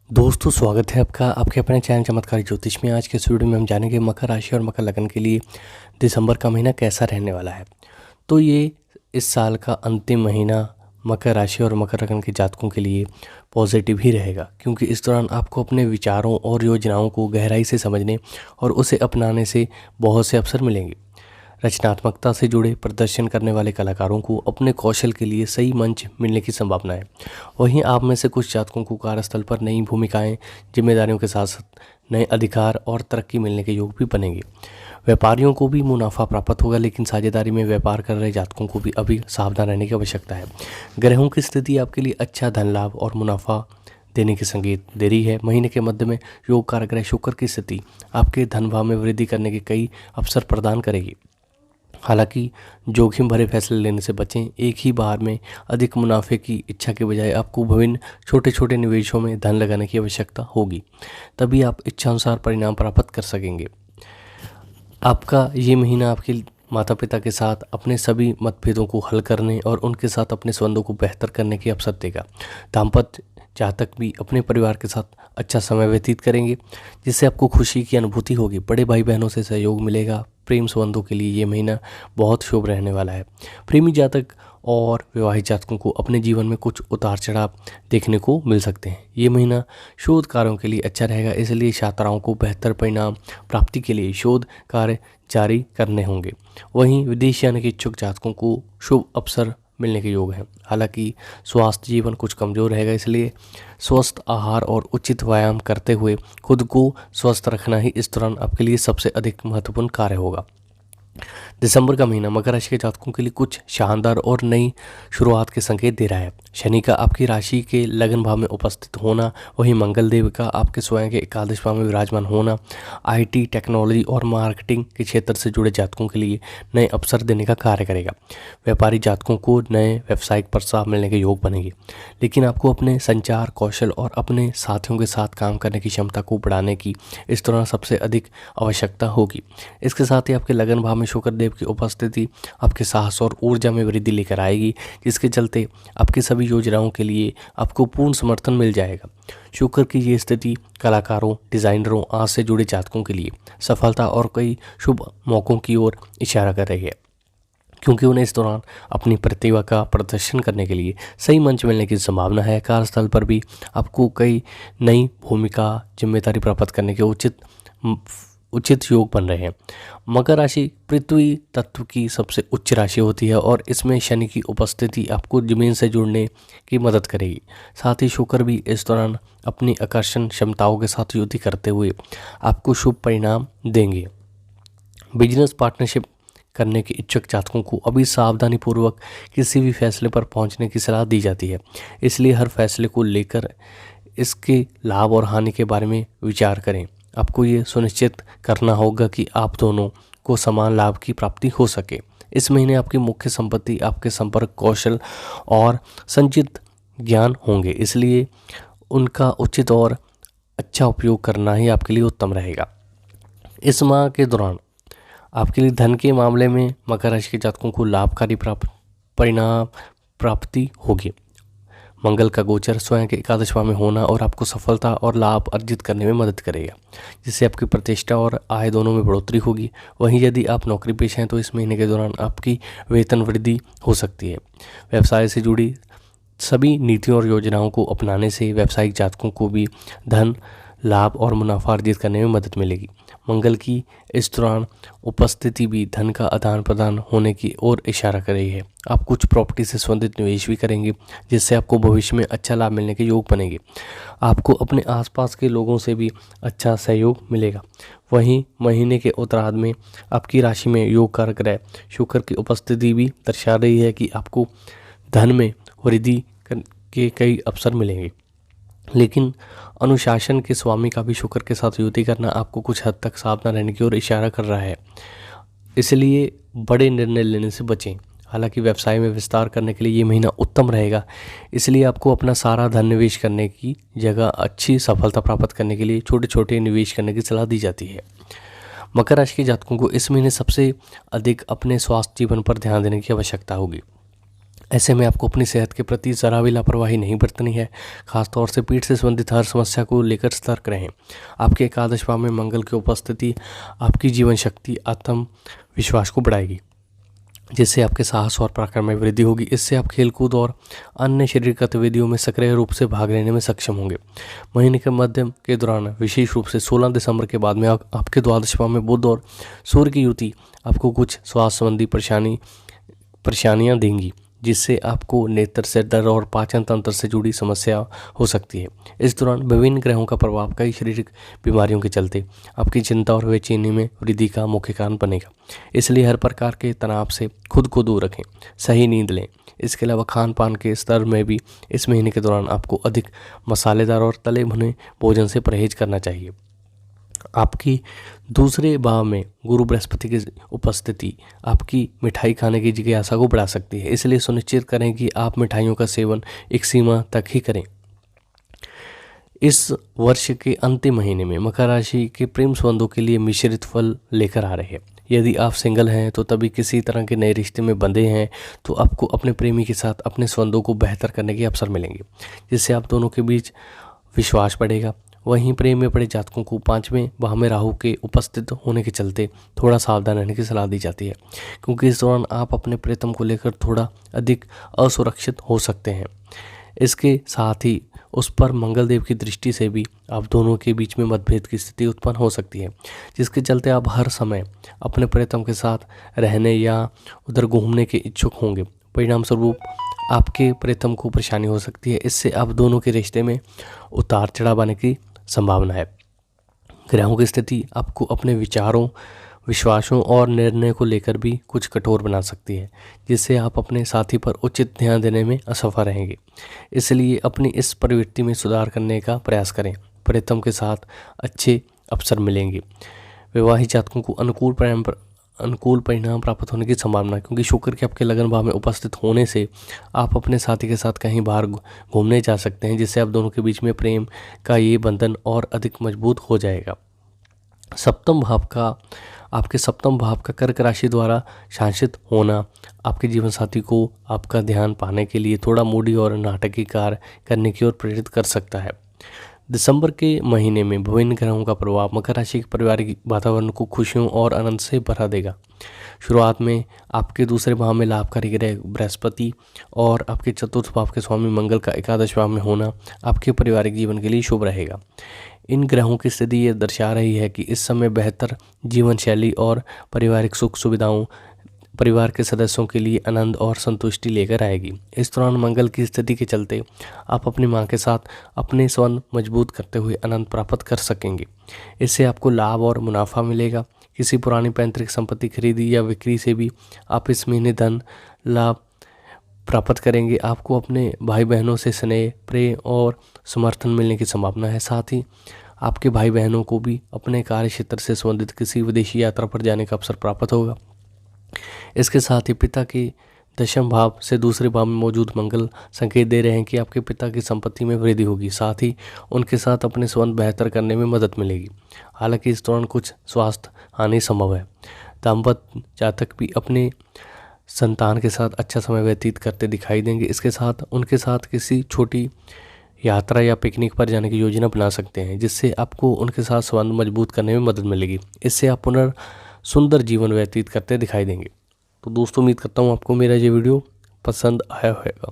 दोस्तों, स्वागत है आपका आपके अपने चैनल चमत्कारी ज्योतिष में। आज के इस वीडियो में हम जानेंगे मकर राशि और मकर लग्न के लिए दिसंबर का महीना कैसा रहने वाला है। तो ये इस साल का अंतिम महीना मकर राशि और मकर लग्न के जातकों के लिए पॉजिटिव ही रहेगा, क्योंकि इस दौरान आपको अपने विचारों और योजनाओं को गहराई से समझने और उसे अपनाने से बहुत से अवसर मिलेंगे। रचनात्मकता से जुड़े प्रदर्शन करने वाले कलाकारों को अपने कौशल के लिए सही मंच मिलने की संभावना है। वहीं आप में से कुछ जातकों को कार्यस्थल पर नई भूमिकाएं, जिम्मेदारियों के साथ साथ नए अधिकार और तरक्की मिलने के योग भी बनेंगे। व्यापारियों को भी मुनाफा प्राप्त होगा, लेकिन साझेदारी में व्यापार कर रहे जातकों को भी अभी सावधान रहने की आवश्यकता है। ग्रहों की स्थिति आपके लिए अच्छा धन लाभ और मुनाफा देने के संकेत दे रही है। महीने के मध्य में योग कारक ग्रह शुक्र की स्थिति आपके धन भाव में वृद्धि करने के कई अवसर प्रदान करेगी। हालांकि जोखिम भरे फैसले लेने से बचें। एक ही बार में अधिक मुनाफे की इच्छा के बजाय आपको विभिन्न छोटे छोटे निवेशों में धन लगाने की आवश्यकता होगी, तभी आप इच्छानुसार परिणाम प्राप्त कर सकेंगे। आपका ये महीना आपके माता पिता के साथ अपने सभी मतभेदों को हल करने और उनके साथ अपने संबंधों को बेहतर करने की अवसर देगा। दाम्पत्य जातक भी अपने परिवार के साथ अच्छा समय व्यतीत करेंगे, जिससे आपको खुशी की अनुभूति होगी। बड़े भाई बहनों से सहयोग मिलेगा। प्रेम संबंधों के लिए ये महीना बहुत शुभ रहने वाला है। प्रेमी जातक और विवाहित जातकों को अपने जीवन में कुछ उतार चढ़ाव देखने को मिल सकते हैं। ये महीना शोध कार्यों के लिए अच्छा रहेगा, इसलिए छात्राओं को बेहतर परिणाम प्राप्ति के लिए शोध कार्य जारी करने होंगे। वहीं विदेश जाने के इच्छुक जातकों को शुभ अवसर मिलने के योग हैं। हालांकि स्वास्थ्य जीवन कुछ कमज़ोर रहेगा, इसलिए स्वस्थ आहार और उचित व्यायाम करते हुए खुद को स्वस्थ रखना ही इस दौरान आपके लिए सबसे अधिक महत्वपूर्ण कार्य होगा। दिसंबर का महीना मकर राशि के जातकों के लिए कुछ शानदार और नई शुरुआत के संकेत दे रहा है। शनि का आपकी राशि के लगन भाव में उपस्थित होना, वहीं मंगल देव का आपके स्वयं के एकादश भाव में विराजमान होना आईटी, टेक्नोलॉजी और मार्केटिंग के क्षेत्र से जुड़े जातकों के लिए नए अवसर देने का कार्य करेगा। व्यापारी जातकों को नए व्यावसायिक प्रस्ताव मिलने के योग बनेंगे, लेकिन आपको अपने संचार कौशल और अपने साथियों के साथ काम करने की क्षमता को बढ़ाने की इस दौरान सबसे अधिक आवश्यकता होगी। इसके साथ ही आपके लगन भाव में शुक्र देव की उपस्थिति आपके साहस और ऊर्जा में वृद्धि लेकर आएगी, जिसके चलते आपकी सभी योजनाओं के लिए आपको पूर्ण समर्थन मिल जाएगा। शुक्र की ये स्थिति कलाकारों, डिजाइनरों, आर्ट से जुड़े जातकों के लिए सफलता और कई शुभ मौकों की ओर इशारा कर रही है, क्योंकि उन्हें इस दौरान अपनी प्रतिभा का प्रदर्शन करने के लिए सही मंच मिलने की संभावना है। कार्यस्थल पर भी आपको कई नई भूमिका, जिम्मेदारी प्राप्त करने के उचित योग बन रहे हैं। मकर राशि पृथ्वी तत्व की सबसे उच्च राशि होती है और इसमें शनि की उपस्थिति आपको जमीन से जुड़ने की मदद करेगी। साथ ही शुक्र भी इस दौरान अपनी आकर्षण क्षमताओं के साथ युति करते हुए आपको शुभ परिणाम देंगे। बिजनेस पार्टनरशिप करने के इच्छुक जातकों को अभी सावधानी पूर्वक किसी भी फैसले पर पहुंचने की सलाह दी जाती है, इसलिए हर फैसले को लेकर इसके लाभ और हानि के बारे में विचार करें। आपको ये सुनिश्चित करना होगा कि आप दोनों को समान लाभ की प्राप्ति हो सके। इस महीने आपकी मुख्य संपत्ति आपके संपर्क कौशल और संचित ज्ञान होंगे, इसलिए उनका उचित और अच्छा उपयोग करना ही आपके लिए उत्तम रहेगा। इस माह के दौरान आपके लिए धन के मामले में मकर राशि के जातकों को लाभकारी परिणाम प्राप्ति होगी। मंगल का गोचर स्वयं के एकादश भाव में होना और आपको सफलता और लाभ अर्जित करने में मदद करेगा, जिससे आपकी प्रतिष्ठा और आय दोनों में बढ़ोतरी होगी। वहीं यदि आप नौकरी पेशा हैं तो इस महीने के दौरान आपकी वेतन वृद्धि हो सकती है। व्यवसाय से जुड़ी सभी नीतियों और योजनाओं को अपनाने से व्यावसायिक जातकों को भी धन लाभ और मुनाफा अर्जित करने में मदद मिलेगी। मंगल की इस दौरान उपस्थिति भी धन का आदान प्रदान होने की ओर इशारा कर रही है। आप कुछ प्रॉपर्टी से संबंधित निवेश भी करेंगे, जिससे आपको भविष्य में अच्छा लाभ मिलने के योग बनेंगे। आपको अपने आसपास के लोगों से भी अच्छा सहयोग मिलेगा। वहीं महीने के उत्तरार्ध में आपकी राशि में योग कारक ग्रह शुक्र की उपस्थिति भी दर्शा रही है कि आपको धन में वृद्धि के कई अवसर मिलेंगे, लेकिन अनुशासन के स्वामी का भी शुक्र के साथ युति करना आपको कुछ हद तक सावधान रहने की ओर इशारा कर रहा है, इसलिए बड़े निर्णय लेने से बचें। हालांकि व्यवसाय में विस्तार करने के लिए ये महीना उत्तम रहेगा, इसलिए आपको अपना सारा धन निवेश करने की जगह अच्छी सफलता प्राप्त करने के लिए छोटे छोटे निवेश करने की सलाह दी जाती है। मकर राशि के जातकों को इस महीने सबसे अधिक अपने स्वास्थ्य जीवन पर ध्यान देने की आवश्यकता होगी। ऐसे में आपको अपनी सेहत के प्रति ज़रा भी लापरवाही नहीं बरतनी है। खासतौर से पीठ से संबंधित हर समस्या को लेकर सतर्क रहें। आपके एकादश भाव में मंगल की उपस्थिति आपकी जीवन शक्ति, आत्मविश्वास को बढ़ाएगी, जिससे आपके साहस और पराक्रम में वृद्धि होगी। इससे आप खेलकूद और अन्य शारीरिक गतिविधियों में सक्रिय रूप से भाग लेने में सक्षम होंगे। महीने के मध्यम के दौरान विशेष रूप से 16 दिसंबर के बाद में आपके द्वादश भाव में बुध और सूर्य की युति आपको कुछ स्वास्थ्य संबंधी परेशानियां देंगी, जिससे आपको नेत्र से दर्द और पाचन तंत्र से जुड़ी समस्या हो सकती है। इस दौरान विभिन्न ग्रहों का प्रभाव कई शारीरिक बीमारियों के चलते आपकी चिंता और बेचैनी में वृद्धि का मुख्य कारण बनेगा। इसलिए हर प्रकार के तनाव से खुद को दूर रखें, सही नींद लें। इसके अलावा खान पान के स्तर में भी इस महीने के दौरान आपको अधिक मसालेदार और तले भुने भोजन से परहेज करना चाहिए। आपकी दूसरे भाव में गुरु बृहस्पति की उपस्थिति आपकी मिठाई खाने की जिज्ञासा को बढ़ा सकती है, इसलिए सुनिश्चित करें कि आप मिठाइयों का सेवन एक सीमा तक ही करें। इस वर्ष के अंतिम महीने में मकर राशि के प्रेम संबंधों के लिए मिश्रित फल लेकर आ रहे हैं। यदि आप सिंगल हैं तो तभी किसी तरह के नए रिश्ते में बंधे हैं तो आपको अपने प्रेमी के साथ अपने संबंधों को बेहतर करने के अवसर मिलेंगे, जिससे आप दोनों के बीच विश्वास बढ़ेगा। वहीं प्रेम में पड़े जातकों को 5वें भाव में राहु के उपस्थित होने के चलते थोड़ा सावधान रहने की सलाह दी जाती है, क्योंकि इस दौरान आप अपने प्रीतम को लेकर थोड़ा अधिक असुरक्षित हो सकते हैं। इसके साथ ही उस पर मंगल देव की दृष्टि से भी आप दोनों के बीच में मतभेद की स्थिति उत्पन्न हो सकती है, जिसके चलते आप हर समय अपने प्रीतम के साथ रहने या उधर घूमने के इच्छुक होंगे। परिणाम स्वरूप आपके प्रीतम को परेशानी हो सकती है। इससे आप दोनों के रिश्ते में उतार चढ़ाव आने की संभावना है। ग्रहों की स्थिति आपको अपने विचारों, विश्वासों और निर्णय को लेकर भी कुछ कठोर बना सकती है, जिससे आप अपने साथी पर उचित ध्यान देने में असफल रहेंगे। इसलिए अपनी इस प्रवृत्ति में सुधार करने का प्रयास करें। प्रीतम के साथ अच्छे अवसर मिलेंगे। विवाहित जातकों को अनुकूल परिणाम प्राप्त होने की संभावना, क्योंकि शुक्र के आपके लगन भाव में उपस्थित होने से आप अपने साथी के साथ कहीं बाहर घूमने जा सकते हैं, जिससे आप दोनों के बीच में प्रेम का ये बंधन और अधिक मजबूत हो जाएगा। आपके सप्तम भाव का कर्क राशि द्वारा शासित होना आपके जीवन साथी को आपका ध्यान पाने के लिए थोड़ा मूडी और नाटकीय कार्य करने की ओर प्रेरित कर सकता है। दिसंबर के महीने में विभिन्न ग्रहों का प्रभाव मकर राशि के पारिवारिक वातावरण को खुशियों और आनंद से भरा देगा। शुरुआत में आपके दूसरे भाव में लाभकारी ग्रह बृहस्पति और आपके चतुर्थ भाव के स्वामी मंगल का एकादश भाव में होना आपके पारिवारिक जीवन के लिए शुभ रहेगा। इन ग्रहों की स्थिति ये दर्शा रही है कि इस समय बेहतर जीवन शैली और पारिवारिक सुख सुविधाओं परिवार के सदस्यों के लिए आनंद और संतुष्टि लेकर आएगी। इस दौरान मंगल की स्थिति के चलते आप अपनी मां के साथ अपने संबंध मजबूत करते हुए आनंद प्राप्त कर सकेंगे। इससे आपको लाभ और मुनाफा मिलेगा। किसी पुरानी पैतृक संपत्ति खरीदी या बिक्री से भी आप इस महीने धन लाभ प्राप्त करेंगे। आपको अपने भाई बहनों से स्नेह, प्रेम और समर्थन मिलने की संभावना है। साथ ही आपके भाई बहनों को भी अपने कार्य क्षेत्र से संबंधित किसी विदेशी यात्रा पर जाने का अवसर प्राप्त होगा। इसके साथ ही पिता के दशम भाव से दूसरे भाव में मौजूद मंगल संकेत दे रहे हैं कि आपके पिता की संपत्ति में वृद्धि होगी। साथ ही उनके साथ अपने संबंध बेहतर करने में मदद मिलेगी। हालांकि इस दौरान कुछ स्वास्थ्य हानि संभव है। दाम्पत्य जातक भी अपने संतान के साथ अच्छा समय व्यतीत करते दिखाई देंगे। इसके साथ उनके साथ किसी छोटी यात्रा या पिकनिक पर जाने की योजना बना सकते हैं, जिससे आपको उनके साथ संबंध मजबूत करने में मदद मिलेगी। इससे आप सुंदर जीवन व्यतीत करते दिखाई देंगे। तो दोस्तों, उम्मीद करता हूँ आपको मेरा ये वीडियो पसंद आया होगा।